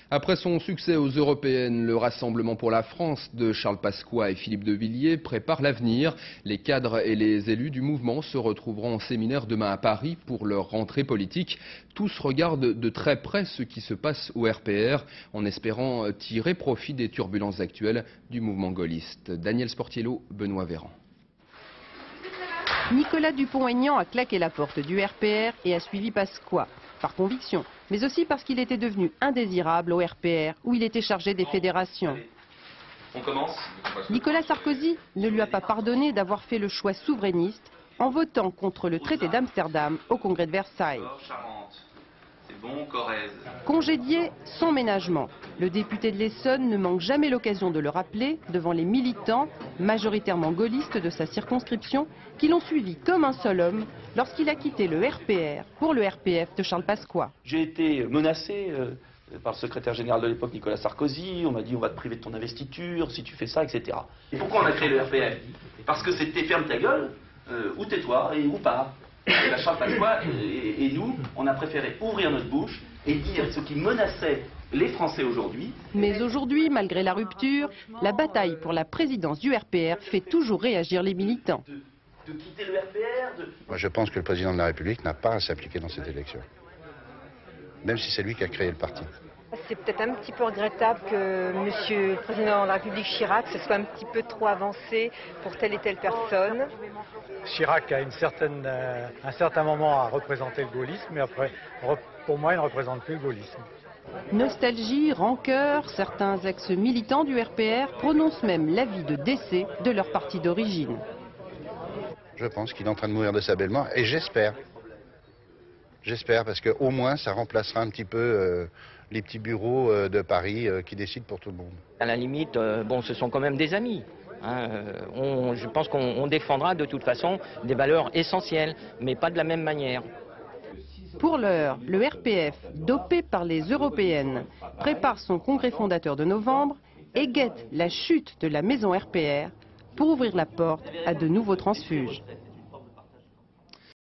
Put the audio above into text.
Après son succès aux Européennes, le Rassemblement pour la France de Charles Pasqua et Philippe de Villiers prépare l'avenir. Les cadres et les élus du mouvement se retrouveront en séminaire demain à Paris pour leur rentrée politique. Tous regardent de très près ce qui se passe au RPR en espérant tirer profit des turbulences actuelles du mouvement gaulliste. Daniel Sportiello, Benoît Véran. Nicolas Dupont-Aignan a claqué la porte du RPR et a suivi Pasqua, par conviction, mais aussi parce qu'il était devenu indésirable au RPR, où il était chargé des fédérations. On commence. Nicolas Sarkozy ne lui a pas pardonné d'avoir fait le choix souverainiste en votant contre le traité d'Amsterdam au congrès de Versailles. Bon, Corrèze. Congédié sans ménagement, le député de l'Essonne ne manque jamais l'occasion de le rappeler devant les militants, majoritairement gaullistes de sa circonscription, qui l'ont suivi comme un seul homme lorsqu'il a quitté le RPR pour le RPF de Charles Pasqua. J'ai été menacé par le secrétaire général de l'époque, Nicolas Sarkozy. On m'a dit on va te priver de ton investiture si tu fais ça, etc. Et pourquoi on a créé le RPF? Parce que c'était ferme ta gueule, ou tais-toi, et ou pas. Et la Charles Pasqua et nous, on a préféré ouvrir notre bouche et dire ce qui menaçait les Français aujourd'hui. Mais aujourd'hui, malgré la rupture, la bataille pour la présidence du RPR fait toujours réagir les militants. De quitter le RPR Moi, je pense que le président de la République n'a pas à s'appliquer dans cette élection. Même si c'est lui qui a créé le parti. C'est peut-être un petit peu regrettable que Monsieur le Président de la République Chirac se soit un petit peu trop avancé pour telle et telle personne. Chirac a un certain moment à représenter le gaullisme, mais après, pour moi, il ne représente plus le gaullisme. Nostalgie, rancœur, certains ex-militants du RPR prononcent même l'avis de décès de leur parti d'origine. Je pense qu'il est en train de mourir de sa belle mort et j'espère. J'espère parce qu'au moins ça remplacera un petit peu les petits bureaux de Paris qui décident pour tout le monde. À la limite, bon, ce sont quand même des amis. Je pense qu'on défendra de toute façon des valeurs essentielles, mais pas de la même manière. Pour l'heure, le RPF, dopé par les européennes, prépare son congrès fondateur de novembre et guette la chute de la maison RPR pour ouvrir la porte à de nouveaux transfuges.